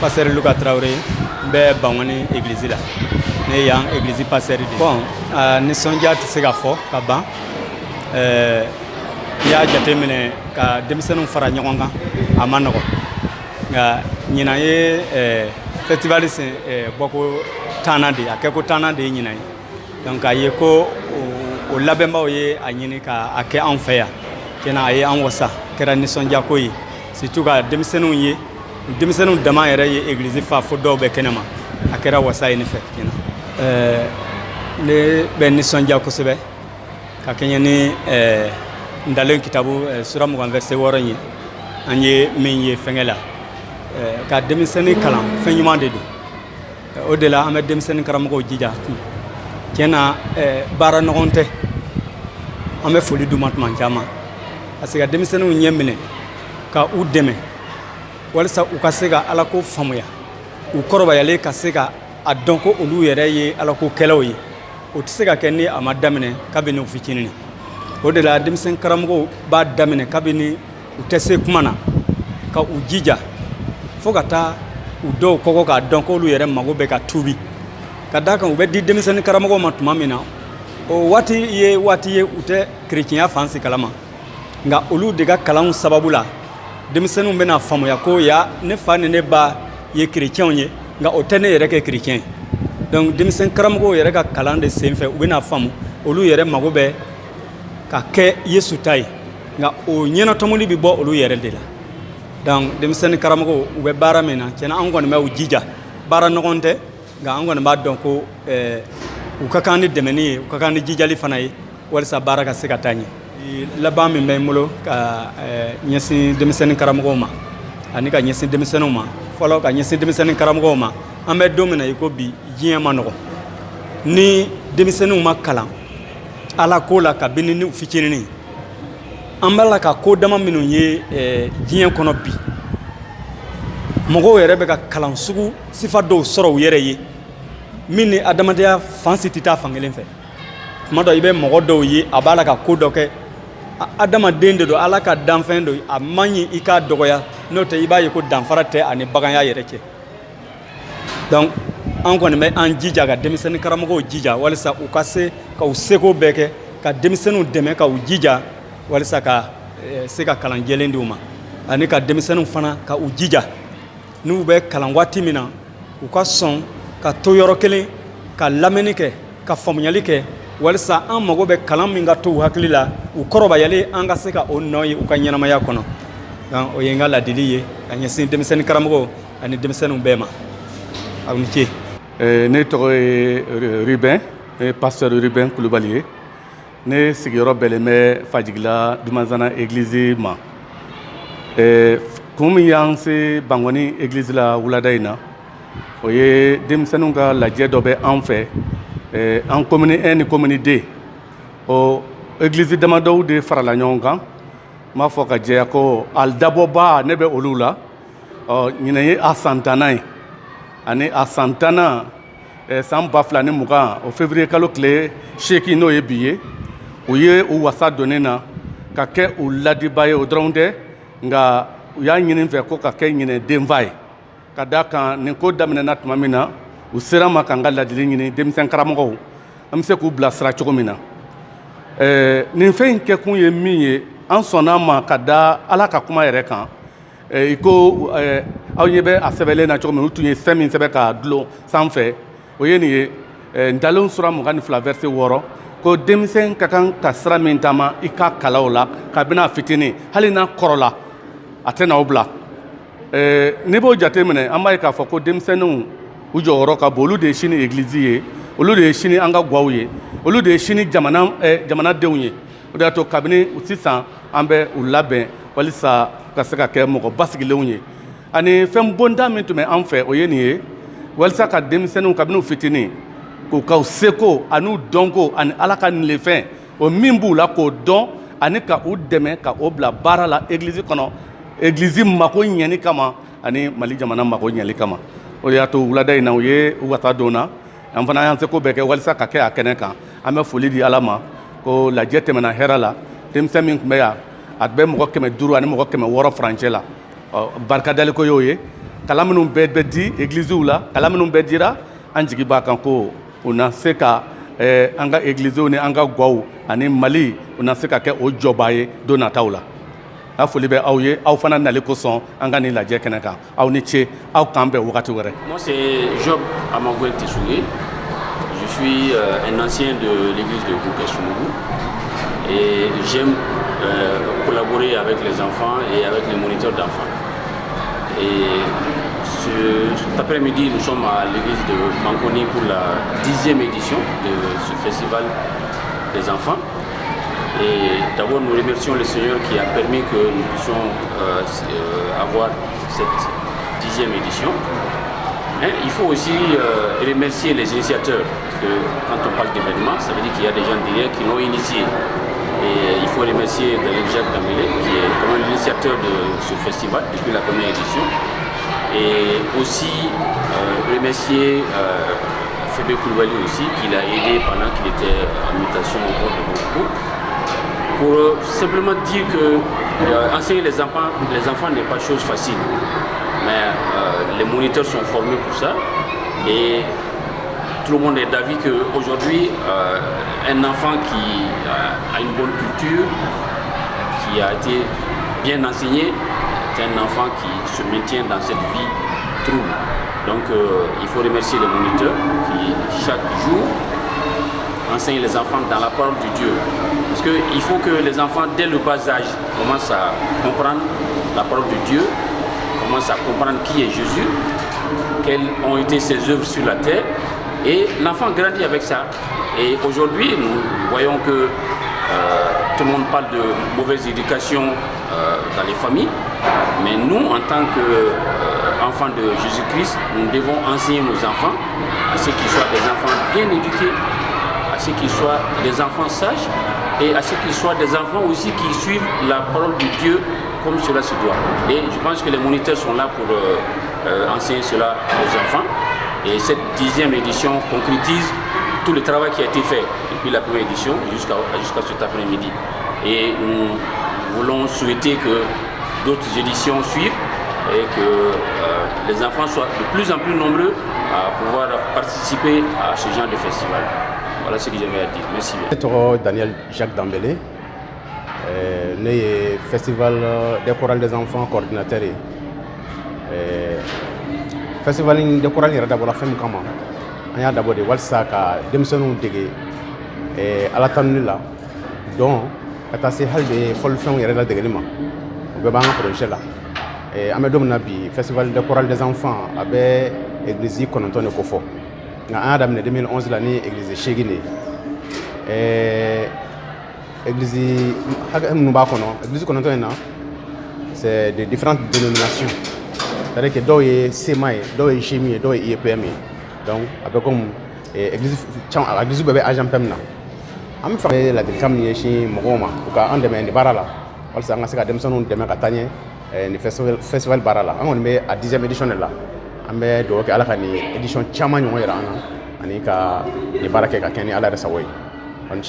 Pasteur Luka Traoré bɛ Bangoni église la ne yan église pasteur de bon nisɔndiya tɛ se ka fɔ ka ban n'i y'a jateminɛ ka denmisɛnninw fara ɲɔgɔn kan a ma nɔgɔn nka ɲinan ye festival bɔko 10nan de a kɛko 10nan de ye ɲinan ye donc a ye ko o labɛnbaw ye a ɲini ka a kɛ anw fɛ yan tiɲɛna a ye an wasa kɛra nisɔndiya ko ye surtout ka denmisɛnninw ye denmisɛnninw dama yɛrɛ ye église fa fo dɔw bɛ kɛnɛma a kɛra wasa ye ne fɛ tiɲɛna ne bɛ nisɔndiya kosɛbɛ ka kɛɲɛ ni ndalen kitabu sura 20 verset 6 ye an ye min ye fɛngɛ la ka denmisɛnnin kalan fɛn ɲuman de don o de la an bɛ denmisɛnnin karamɔgɔw jija tiɲɛna baara nɔgɔn tɛ an bɛ foli d'u ma tuma caman parce que ka denmisɛnninw ɲɛ minɛ ka u dɛmɛ walasa u ka se ka Ala ko faamuya u kɔrɔbayalen ka se ka a dɔn ko olu yɛrɛ ye Ala ko kɛlaw ye o tɛ se ka kɛ ni a ma daminɛ kabini u fitinin o de la denmisɛn karamɔgɔw b'a daminɛ kabini u tɛ se kuma na ka u jija fo ka taa u dɔw kɔkɔ k'a dɔn ko olu yɛrɛ mago bɛ ka tuubi ka d'a kan u bɛ di denmisɛnnin karamɔgɔw ma tuma min na o waati ye waati ye u tɛ kerecɛnya fan si kalama nka olu de ka kalanw sababu la denmisɛnninw bɛna faamuya ko ya ne fa ni ne ba ye kerecɛnw ye nka o tɛ ne yɛrɛ kɛ kerecɛn ye donc denmisɛn karamɔgɔw yɛrɛ ka kalan de senfɛ u bɛna faamu olu yɛrɛ mago bɛ ka kɛ Yesu ta ye nka o ɲɛnatɔmɔli bɛ bɔ olu yɛrɛ de la donc denmisɛnnin karamɔgɔw u bɛ baara min na tiɲɛna an kɔni bɛ u jija baara nɔgɔn tɛ nka an kɔni b'a dɔn ko u ka kan ni dɛmɛni ye u ka kan ni jijali fana ye walasa baara ka se ka taa ɲɛ laban min bɛ n bolo ka ɲɛsin denmisɛnnin karamɔgɔw ma ani ka ɲɛsin denmisɛnninw ma fɔlɔ ka ɲɛsin denmisɛnnin karamɔgɔw ma an bɛ don min na i ko bi diɲɛ ma nɔgɔn ni denmisɛnninw ma kalan Ala ko la kabini ni fitinin an b'a la ka ko dama minnu ye diɲɛ kɔnɔ bi mɔgɔw yɛrɛ bɛ ka kalan sugu sifa dɔw sɔrɔ u yɛrɛ ye min ni adamadenya fan si tɛ taa fan kelen fɛ tuma dɔ i bɛ mɔgɔ dɔw ye a b'a la ka ko dɔ kɛ adamaden de don Ala ka danfɛn don a man ɲi i k'a dɔgɔya n'o tɛ i b'a ye ko danfara tɛ ani baganya yɛrɛ cɛ donc an kɔni bɛ an jija ka denmisɛnnin karamɔgɔw jija walasa u ka se ka u seko bɛɛ kɛ ka denmisɛnninw dɛmɛ ka u jija walasa ka se ka kalan jɛlen d'u ma ani ka denmisɛnninw fana ka u jija n'u bɛ kalan waati min na u ka sɔn ka to yɔrɔ kelen ka lamɛnni kɛ ka faamuyali kɛ walasa an mago bɛ kalan min ka to u hakili la u kɔrɔbayalen an ka se ka o nɔ ye u ka ɲɛnamaya kɔnɔ donc o ye n ka ladili ye ka ɲɛsin denmisɛnnin karamɔgɔw ani denmisɛnninw bɛɛ ma aw ni ce. Ne tɔgɔ ye Ruben pasteur Ruben Kulubali ye ne sigiyɔrɔ bɛnnen bɛ Fajigila Dumanzana église ma kun min y'an se Bangoni église la wulada in na o ye denmisɛnninw ka lajɛ dɔ bɛ an fɛ en commune 1 ni commune 2 o église damadɔw de farala ɲɔgɔn kan n b'a fɔ ka jɛya ko alidabɔba ne bɛ olu la ɲinɛ ye a san 10nan ye ani a san 10nan san 2020 o février kalo tile 8 n'o ye bi ye u ye u wasa don ne na ka kɛ u ladiba ye o dɔrɔn tɛ nka u y'a ɲini n fɛ ko ka kɛ ɲinɛ denfa ye ka d'a kan nin ko daminɛna tuma min na u sera ma k'an ka ladili ɲini denmisɛn karamɔgɔw an bɛ se k'u bilasira cogo min na nin fɛn in kɛkun ye min ye an sɔnna ma ka da Ala ka kuma yɛrɛ kan i ko aw ɲɛ bɛ a sɛbɛnlen na cogo min u tun ye fɛn min sɛbɛn k'a dulon sanfɛ o ye nin ye ntalen sura 22 verset 6 ko denmisɛn ka kan ka sira min taama i ka kala o la kabini a fitinin hali n'a kɔrɔla a tɛ na o bila n'i b'o jate minɛ an b'a ye k'a fɔ ko denmisɛnninw u jɔyɔrɔ ka bon olu de ye sini église ye olu de ye sini an ka gaw ye olu de ye sini jamanadenw ye o de y'a to kabini sisan an bɛ u labɛn walisa ka se ka kɛ mɔgɔ basigilenw ye ani fɛn bonda min tun bɛ an fɛ o ye nin ye walisa ka denmisɛnninw kabini u fitinin k'u ka seko ani dɔnko ani ala ka nilefɛn o min b'u la k'o dɔn ani ka u dɛmɛ ka o bila baara la église kɔnɔ église mako ɲɛni kama ani Mali jamana mako ɲɛli kama o de y'a to wulada in na u ye wasa don na an fana y'an seko bɛɛ kɛ walisa ka kɛ a kɛnɛ kan an bɛ foli di ala ma ko lajɛ tɛmɛna hɛrɛ la denmisɛn min tun bɛ yan a bɛ mɔgɔ 500 ani mɔgɔ 600 furancɛ la barikadali ko y'o ye kalan minnu bɛɛ bɛ di églisew la kalan minnu bɛɛ dira an jigi b'a kan ko u na se ka an ka églisew ni an ka gaw ani Mali u na se ka kɛ o jɔbaa ye don nataw la a foli bɛ aw ye aw fana nali kosɔn an ka nin lajɛ kɛnɛ kan aw ni ce aw k'an bɛn wagati wɛrɛ. Moi c'est Job Amangoué Tessoué. Je suis un ancien de l'église de Boukachoumou et j'aime collaborer avec les enfants et avec les moniteurs d'enfants. Et cet après-midi, nous sommes à l'église de Manconi pour la 10e édition de ce festival des enfants. Et d'abord, nous remercions le Seigneur qui a permis que nous puissions avoir cette 10e édition. Mais il faut aussi remercier les initiateurs, parce que quand on parle d'événements, ça veut dire qu'il y a des gens derrière qui l'ont initié. Et il faut remercier Daniel Jacques Dambélé, qui est quand même l'initiateur de ce festival depuis la première édition. Et aussi remercier Fébé Koulibaly aussi, qui l'a aidé pendant qu'il était en mutation au port de Bamako, pour simplement dire que enseigner les enfants n'est pas chose facile. Mais les moniteurs sont formés pour ça. Et tout le monde est d'avis qu'aujourd'hui, un enfant qui a une bonne culture, qui a été bien enseigné, est un enfant qui se maintient dans cette vie trouble. Donc il faut remercier les moniteurs qui chaque jour enseignent les enfants dans la parole de Dieu. Parce qu'il faut que les enfants, dès le bas âge, commencent à comprendre la parole de Dieu, commencent à comprendre qui est Jésus, quelles ont été ses œuvres sur la terre. Et l'enfant grandit avec ça. Et aujourd'hui, nous voyons que tout le monde parle de mauvaise éducation dans les familles. Mais nous, en tant qu'enfants de Jésus-Christ, nous devons enseigner nos enfants à ce qu'ils soient des enfants bien éduqués, à ce qu'ils soient des enfants sages et à ce qu'ils soient des enfants aussi qui suivent la parole de Dieu comme cela se doit. Et je pense que les moniteurs sont là pour enseigner cela aux enfants. Et cette 10e édition concrétise tout le travail qui a été fait depuis la première édition jusqu'à cet après-midi. Et nous voulons souhaiter que d'autres éditions suivent et que les enfants soient de plus en plus nombreux à pouvoir participer à ce genre de festival. Voilà ce que j'avais à dire. Merci bien. Daniel Jacques Dambélé, le festival des chorales des enfants coordinateur. Festival des chorales est d'abord la femme comment. On y a d'abord des walsa ka demsonu dege à la tanu là. Donc, quand c'est hal de folfon il y a la dege ma. On peut pas en projet là. Amedom Nabi, festival des chorales des enfants avec église Kononton de Kofo. En 2011 l'année église Chegine. Église église Kononton c'est de différentes dénominations. C'est-à-dire que d'autres est SEMAI, d'autres est chimie, d'autres est IEPM. Donc, avec comme l'église bébé agent PEMNA. On fait la décamnie chez Mogoma, pour qu'on demande des barala. On s'est engagé à Demson, demain à Tanya, le festival barala. On met à 10e édition là. On met donc à la édition Chaman, on est là. On est à les baraques à Kenya à la Ressaway. On